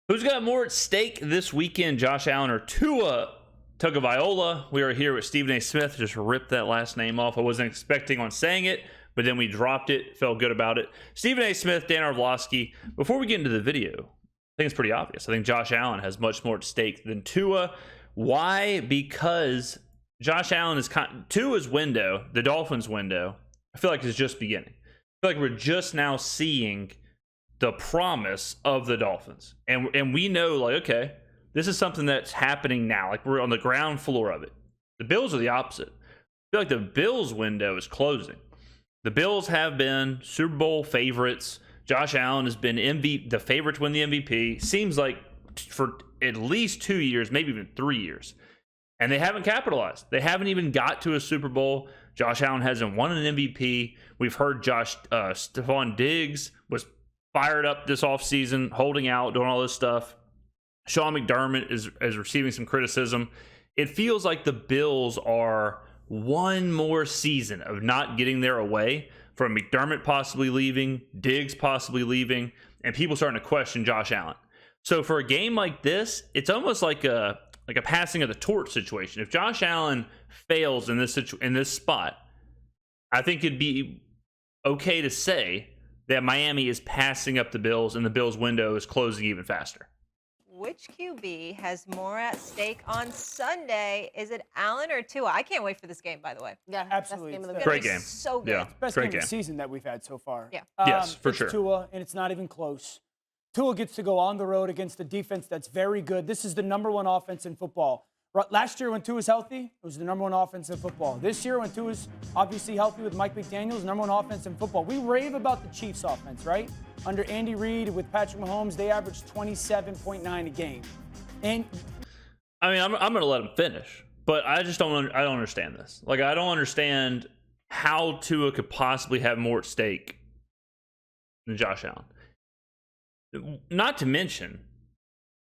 Who's got more at stake this weekend, Josh Allen or Tua Tagovailoa? We are here with Stephen A. Smith. Just ripped that last name off. I wasn't expecting on saying it, but then we dropped it. Felt good about it. Stephen A. Smith, Dan Orlovsky. Before we get into the video, I think it's pretty obvious. I think Josh Allen has much more at stake than Tua. Why? Because Josh Allen is Tua's window, the Dolphins' window, I feel like is just beginning. I feel like we're just now seeing the promise of the Dolphins. And we know, like, okay, this is something that's happening now. Like, we're on the ground floor of it. The Bills are the opposite. I feel like the Bills' window is closing. The Bills have been Super Bowl favorites. Josh Allen has been the favorite to win the MVP. Seems like for at least 2 years, maybe even 3 years. And they haven't capitalized. They haven't even got to a Super Bowl. Josh Allen hasn't won an MVP. We've heard Stephon Diggs was fired up this offseason, holding out, doing all this stuff. Sean McDermott is receiving some criticism. It feels like the Bills are one more season of not getting their way from McDermott possibly leaving, Diggs possibly leaving, and people starting to question Josh Allen. So for a game like this, it's almost like a passing of the torch situation. If Josh Allen fails in this spot, I think it'd be okay to say that Miami is passing up the Bills and the Bills' window is closing even faster. Which QB has more at stake on Sunday? Is it Allen or Tua? I can't wait for this game, by the way. Yeah, absolutely. Best game of the Great game. So good. Yeah. Best Great game of the season that we've had so far. Yeah. Yes, for it's sure. Tua, and it's not even close. Tua gets to go on the road against a defense that's very good. This is the #1 offense in football. Last year when Tua was healthy, it was the #1 offense in football. This year when Tua's obviously healthy with Mike McDaniels, #1 offense in football. We rave about the Chiefs offense, right? Under Andy Reid with Patrick Mahomes, they averaged 27.9 a game. And I mean, I'm going to let him finish, but I don't understand this. Like, I don't understand how Tua could possibly have more at stake than Josh Allen. Not to mention,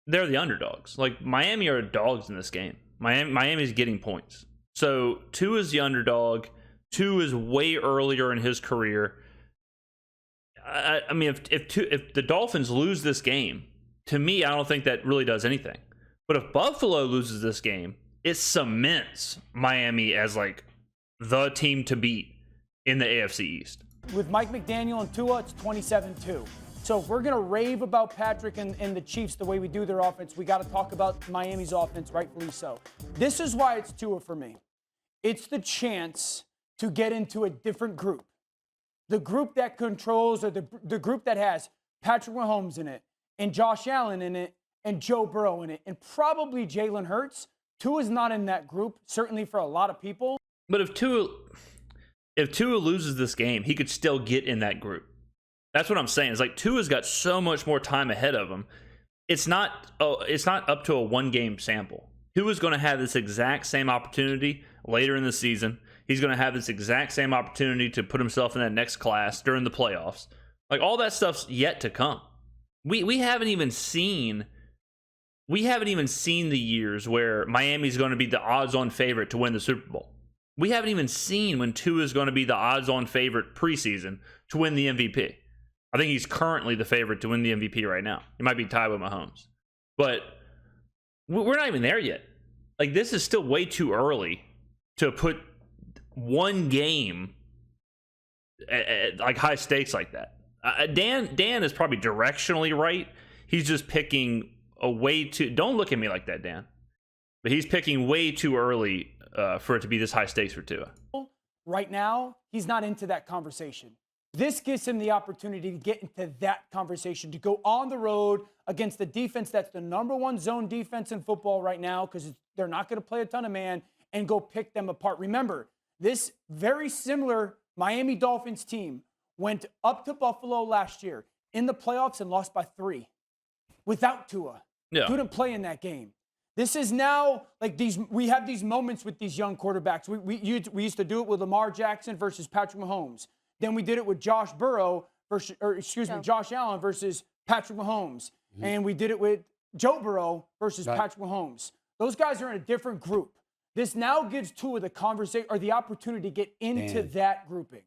they're the underdogs. Like, Miami are dogs in this game. Miami's getting points. So Tua's the underdog. Tua is way earlier in his career. I mean, if the Dolphins lose this game, to me, I don't think that really does anything. But if Buffalo loses this game, it cements Miami as like the team to beat in the AFC East. with Mike McDaniel and Tua, it's 27-2. So if we're going to rave about Patrick and the Chiefs the way we do their offense, we got to talk about Miami's offense, rightfully so. This is why it's Tua for me. It's the chance to get into a different group. The group that controls, or the group that has Patrick Mahomes in it, and Josh Allen in it, and Joe Burrow in it, and probably Jalen Hurts. Tua's not in that group, certainly for a lot of people. But if Tua loses this game, he could still get in that group. That's what I'm saying. It's like Tua's got so much more time ahead of him. It's not up to a one-game sample. Tua's going to have this exact same opportunity later in the season. He's going to have this exact same opportunity to put himself in that next class during the playoffs. Like, all that stuff's yet to come. We haven't even seen the years where Miami's going to be the odds-on favorite to win the Super Bowl. We haven't even seen when Tua's going to be the odds-on favorite preseason to win the MVP. I think he's currently the favorite to win the MVP right now. He might be tied with Mahomes. But we're not even there yet. Like, this is still way too early to put one game at like high stakes like that. Dan is probably directionally right. He's just picking a way too... Don't look at me like that, Dan. But he's picking way too early for it to be this high stakes for Tua. Right now, he's not into that conversation. This gives him the opportunity to get into that conversation, to go on the road against the defense that's the #1 zone defense in football right now, because they're not going to play a ton of man, and go pick them apart. Remember, this very similar Miami Dolphins team went up to Buffalo last year in the playoffs and lost by 3 without Tua. Yeah. Couldn't play in that game. This is now like we have these moments with these young quarterbacks. We used to do it with Lamar Jackson versus Patrick Mahomes. Then we did it with Josh Allen versus Patrick Mahomes. Mm-hmm. And we did it with Joe Burrow versus Patrick Mahomes. Those guys are in a different group. This now gives Tua the conversation or the opportunity to get into that grouping.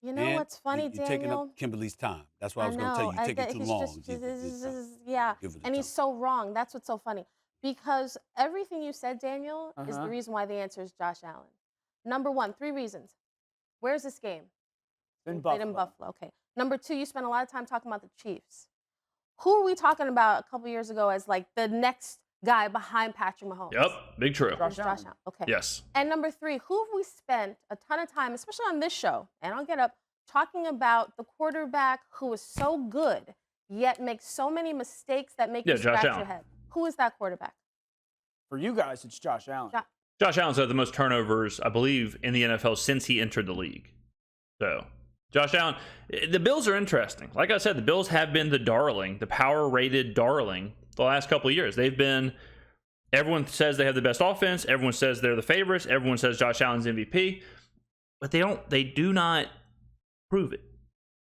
You know And what's funny, you're taking Daniel? up Kimberly's time. That's what I I was going to tell know. you. You're taking too He's long. just, Give her the time. yeah. Give her the And he's time. so wrong. That's what's so funny. Because everything you said, Daniel, is the reason why the answer is Josh Allen. Number one, 3 reasons. Where's this game? In Played in Buffalo. Buffalo. Okay. Number 2, you spent a lot of time talking about the Chiefs. Who are we talking about a couple years ago as like the next guy behind Patrick Mahomes? Yep, big true. Josh Allen. Okay. Yes. And number 3, who have we spent a ton of time, especially on this show, and I'll get up, talking about the quarterback who is so good, yet makes so many mistakes that make you Josh scratch Allen. your head. Who is that quarterback? For you guys, it's Josh Allen. Josh Allen's had the most turnovers, I believe, in the NFL since he entered the league. So, Josh Allen, the Bills are interesting. Like I said, the Bills have been the darling, the power-rated darling the last couple of years. They've been, everyone says they have the best offense. Everyone says they're the favorites. Everyone says Josh Allen's MVP. But they do not prove it.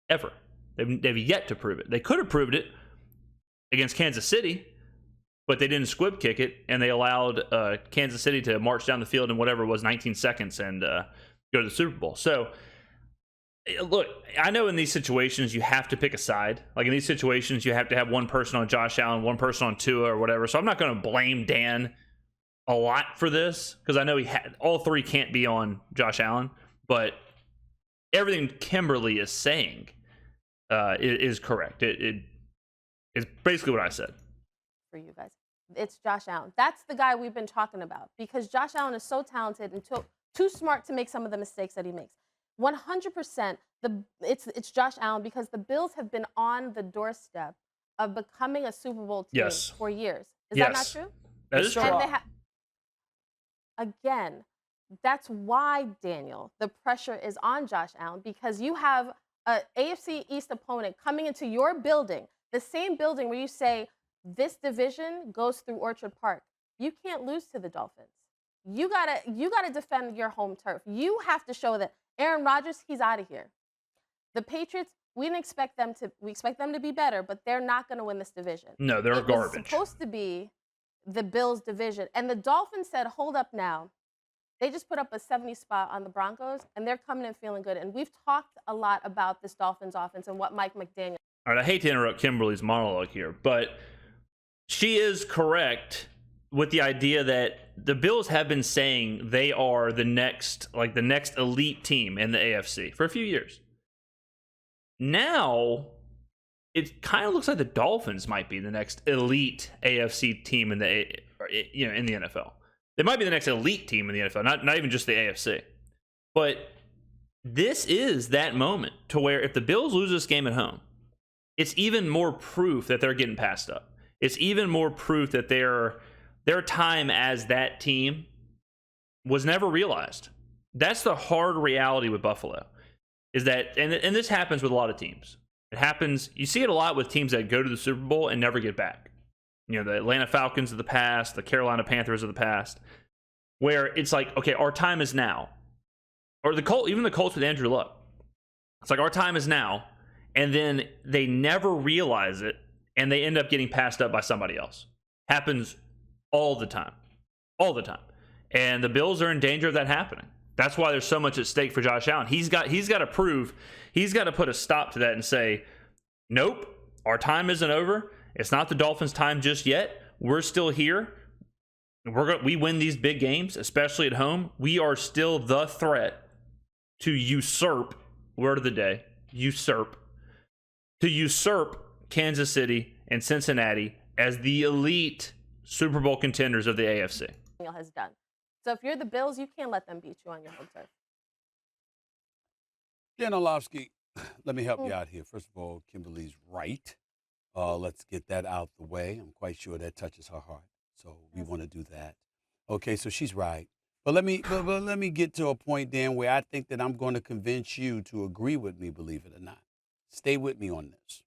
Ever. They've yet to prove it. They could have proved it against Kansas City, but they didn't squib kick it, and they allowed Kansas City to march down the field in whatever it was, 19 seconds, and go to the Super Bowl. So, look, I know in these situations you have to pick a side. Like in these situations, you have to have one person on Josh Allen, one person on Tua or whatever. So I'm not going to blame Dan a lot for this because I know all 3 can't be on Josh Allen, but everything Kimberly is saying is correct. It is basically what I said. For you guys, it's Josh Allen. That's the guy we've been talking about because Josh Allen is so talented and too smart to make some of the mistakes that he makes. 100%, it's Josh Allen because the Bills have been on the doorstep of becoming a Super Bowl team for years. Is that not true? That is true. And again, that's why, Daniel, the pressure is on Josh Allen because you have an AFC East opponent coming into your building, the same building where you say this division goes through Orchard Park. You can't lose to the Dolphins. You gotta defend your home turf. You have to show that Aaron Rodgers, he's out of here. The Patriots, we expect them to be better, but they're not going to win this division. No, they're garbage. It's supposed to be the Bills division. And the Dolphins said, hold up now. They just put up a 70 spot on the Broncos, and they're coming in feeling good. And we've talked a lot about this Dolphins offense and what Mike McDaniel. All right, I hate to interrupt Kimberly's monologue here, but she is correct with the idea that the Bills have been saying they are the next elite team in the AFC for a few years. Now, it kind of looks like the Dolphins might be the next elite AFC team in the NFL. They might be the next elite team in the NFL, not even just the AFC. But this is that moment to where if the Bills lose this game at home, it's even more proof that they're getting passed up. It's even more proof that their time as that team was never realized. That's the hard reality with Buffalo. Is that, and this happens with a lot of teams. It happens, you see it a lot with teams that go to the Super Bowl and never get back. You know, the Atlanta Falcons of the past, the Carolina Panthers of the past, where it's like, okay, our time is now. Or even the Colts with Andrew Luck. It's like, our time is now. And then they never realize it, and they end up getting passed up by somebody else. Happens all the time. All the time. And the Bills are in danger of that happening. That's why there's so much at stake for Josh Allen. He's got to prove, he's got to put a stop to that and say, nope, our time isn't over. It's not the Dolphins' time just yet. We're still here. We win these big games, especially at home. We are still the threat to usurp, word of the day, usurp Kansas City and Cincinnati as the elite Super Bowl contenders of the AFC. Has done. So if you're the Bills, you can't let them beat you on your home turf. Dan Orlovsky, let me help you out here. First of all, Kimberly's right. Let's get that out the way. I'm quite sure that touches her heart. So we want to do that. Okay, so she's right. But let me get to a point, Dan, where I think that I'm going to convince you to agree with me, believe it or not. Stay with me on this.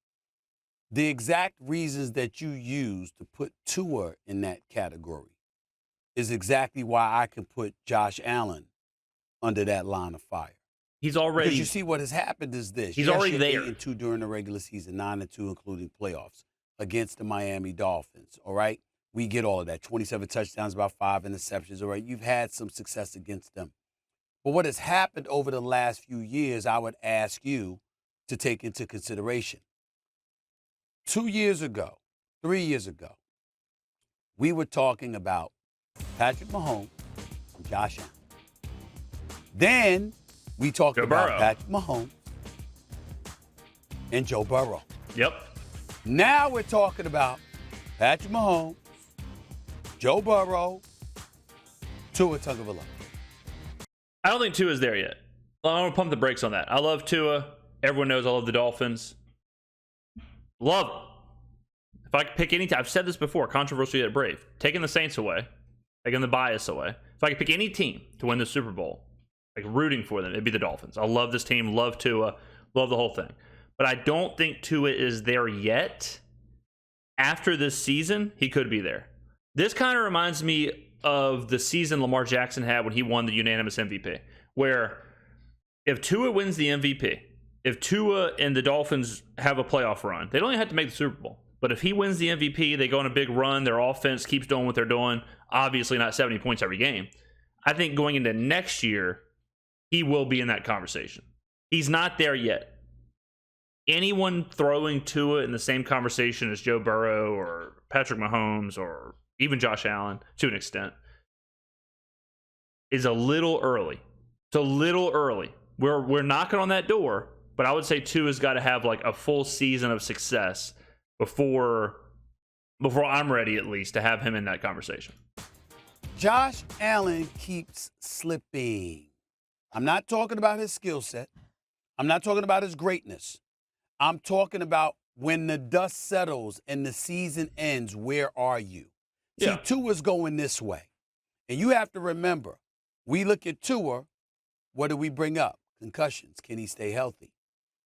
The exact reasons that you use to put Tua in that category is exactly why I can put Josh Allen under that line of fire. He's already. Because you see what has happened is this. He's already there. 8-2 during the regular season, 9-2 including playoffs against the Miami Dolphins. All right, we get all of that. 27 touchdowns, about 5 interceptions. All right, you've had some success against them. But what has happened over the last few years, I would ask you to take into consideration. 2 years ago, 3 years ago, we were talking about Patrick Mahomes and Josh Allen. Then we talked Joe about Burrow. Patrick Mahomes and Joe Burrow. Yep. Now we're talking about Patrick Mahomes, Joe Burrow, Tua Tagovailoa. I don't think Tua's there yet. I want to pump the brakes on that. I love Tua. Everyone knows I love the Dolphins. Love them. If I could pick any team, I've said this before, controversially at Brave, taking the Saints away, taking the bias away. If I could pick any team to win the Super Bowl, like rooting for them, it'd be the Dolphins. I love this team, love Tua, love the whole thing. But I don't think Tua is there yet. After this season, he could be there. This kind of reminds me of the season Lamar Jackson had when he won the unanimous MVP, where if Tua wins the MVP, if Tua and the Dolphins have a playoff run, they don't even have to make the Super Bowl. But if he wins the MVP, they go on a big run, their offense keeps doing what they're doing, obviously not 70 points every game. I think going into next year, he will be in that conversation. He's not there yet. Anyone throwing Tua in the same conversation as Joe Burrow or Patrick Mahomes or even Josh Allen, to an extent, is a little early. It's a little early. We're knocking on that door, but I would say Tua's got to have like a full season of success before I'm ready, at least, to have him in that conversation. Josh Allen keeps slipping. I'm not talking about his skill set. I'm not talking about his greatness. I'm talking about when the dust settles and the season ends, where are you? Yeah. See, Tua's going this way. And you have to remember, we look at Tua, what do we bring up? Concussions. Can he stay healthy?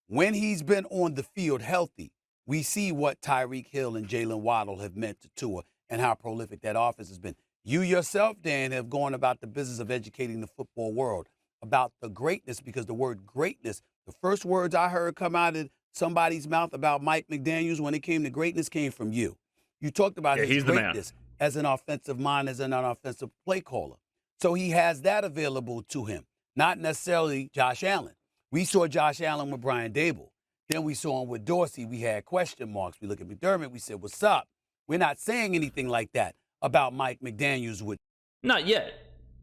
When he's been on the field healthy, we see what Tyreek Hill and Jalen Waddle have meant to Tua and how prolific that offense has been. You yourself, Dan, have gone about the business of educating the football world about the greatness, because the word greatness, the first words I heard come out of somebody's mouth about Mike McDaniels when it came to greatness came from you. You talked about his he's the man. greatness as an offensive mind, as an offensive play caller. So he has that available to him, not necessarily Josh Allen. We saw Josh Allen with Brian Dable. Then we saw him with Dorsey. We had question marks. We look at McDermott. We said, what's up? We're not saying anything like that about Mike McDaniels with. Not yet.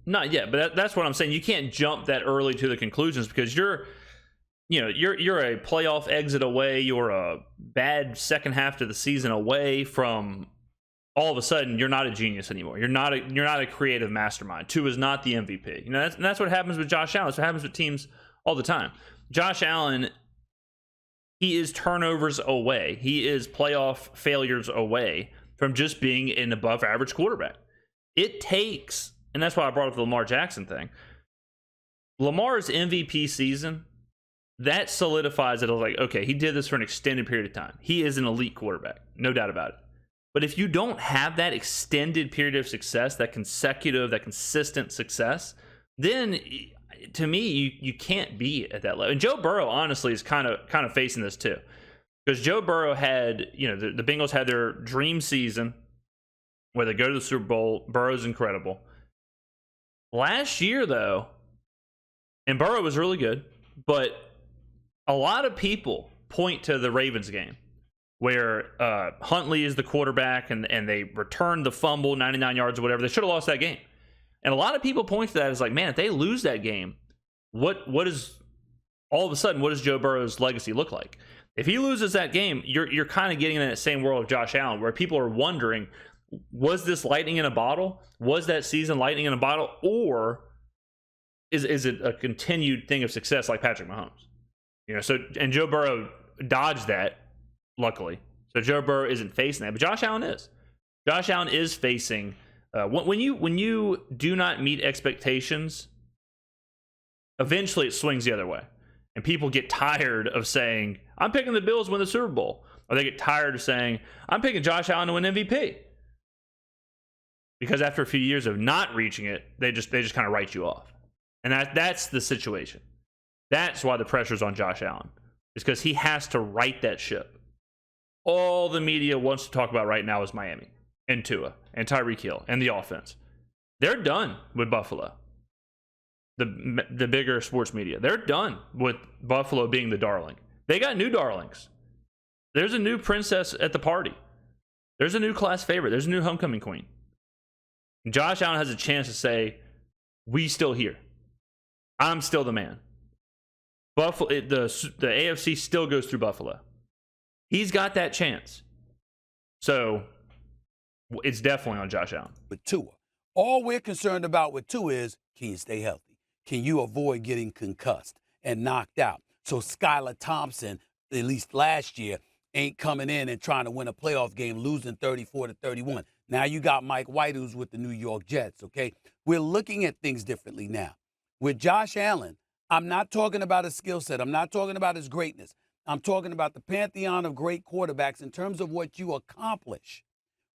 Not yet. But that's what I'm saying. You can't jump that early to the conclusions because you're a playoff exit away. You're a bad second half to the season away from all of a sudden you're not a genius anymore. You're not a creative mastermind. Tua is not the MVP. That's what happens with Josh Allen. That's what happens with teams all the time. Josh Allen, he is turnovers away. He is playoff failures away from just being an above average quarterback. It takes, and that's why I brought up the Lamar Jackson thing. Lamar's MVP season, that solidifies it. I was like, okay, he did this for an extended period of time. He is an elite quarterback, no doubt about it. But if you don't have that extended period of success, that consecutive, that consistent success, then to me, you can't be at that level. And Joe Burrow, honestly, is kind of facing this too. Because Joe Burrow had, the Bengals had their dream season where they go to the Super Bowl. Burrow's incredible. Last year, though, and Burrow was really good, but a lot of people point to the Ravens game where Huntley is the quarterback and they returned the fumble, 99 yards or whatever. They should have lost that game. And a lot of people point to that as like, man, if they lose that game, what does Joe Burrow's legacy look like? If he loses that game, you're kind of getting in that same world of Josh Allen, where people are wondering, was this lightning in a bottle? Was that season lightning in a bottle? Or is it a continued thing of success like Patrick Mahomes? And Joe Burrow dodged that, luckily. So Joe Burrow isn't facing that, but Josh Allen is. Josh Allen is facing when you do not meet expectations, eventually it swings the other way. And people get tired of saying, I'm picking the Bills to win the Super Bowl. Or they get tired of saying, I'm picking Josh Allen to win MVP. Because after a few years of not reaching it, they just kind of write you off. And that's the situation. That's why the pressure's on Josh Allen. It's because he has to right that ship. All the media wants to talk about right now is Miami and Tua and Tyreek Hill and the offense. They're done with Buffalo. the bigger sports media. They're done with Buffalo being the darling. They got new darlings. There's a new princess at the party. There's a new class favorite. There's a new homecoming queen. Josh Allen has a chance to say, we still here. I'm still the man. Buffalo, the AFC still goes through Buffalo. He's got that chance. So it's definitely on Josh Allen. With Tua. All we're concerned about with Tua is, can you stay healthy? Can you avoid getting concussed and knocked out? So Skylar Thompson, at least last year, ain't coming in and trying to win a playoff game, losing 34-31. Now you got Mike White, who's with the New York Jets, okay? We're looking at things differently now. With Josh Allen, I'm not talking about his skill set. I'm not talking about his greatness. I'm talking about the pantheon of great quarterbacks in terms of what you accomplish.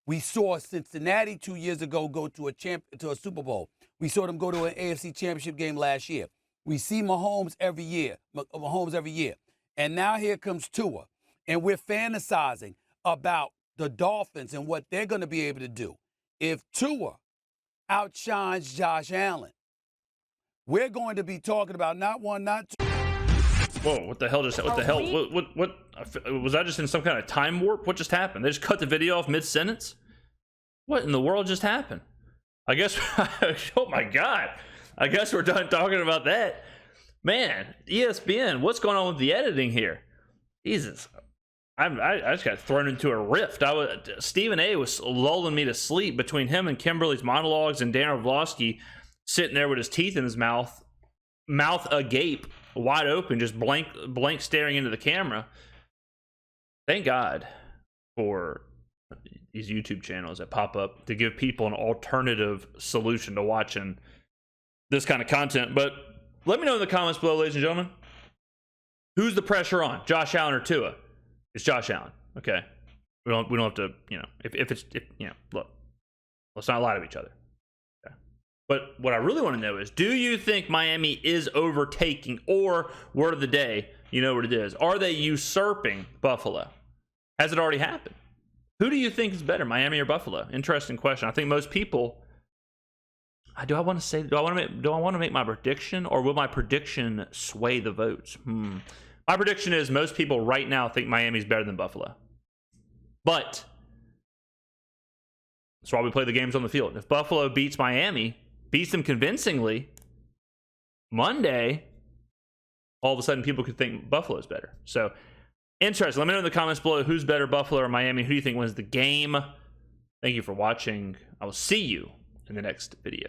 We saw Cincinnati 2 years ago go to a Super Bowl. We saw them go to an AFC Championship game last year. We see Mahomes every year. And now here comes Tua. And we're fantasizing about the Dolphins and what they're going to be able to do. If Tua outshines Josh Allen, we're going to be talking about not one, not two. Whoa, what the hell just, what the hell, what, was I just in some kind of time warp? What just happened? They just cut the video off mid-sentence? What in the world just happened? I guess, oh my God. I guess we're done talking about that. Man, ESPN, what's going on with the editing here? Jesus. I just got thrown into a rift. Stephen A was lulling me to sleep between him and Kimberly's monologues and Dan Orlovsky sitting there with his teeth in his mouth agape, wide open, just blank staring into the camera. Thank God for these YouTube channels that pop up to give people an alternative solution to watching this kind of content. But let me know in the comments below, ladies and gentlemen, who's the pressure on, Josh Allen or Tua? It's Josh Allen. Okay, we don't have to, look, let's not lie to each other. Okay. But what I really want to know is, do you think Miami is overtaking, or word of the day, you know what it is? Are they usurping Buffalo? Has it already happened? Who do you think is better, Miami or Buffalo? Interesting question. I think most people. Do I want to make my prediction, or will my prediction sway the votes? My prediction is most people right now think Miami's better than Buffalo. But that's why we play the games on the field. If Buffalo beats Miami, beats them convincingly, Monday, all of a sudden people could think Buffalo's better. So, interesting. Let me know in the comments below who's better, Buffalo or Miami. Who do you think wins the game? Thank you for watching. I will see you in the next video.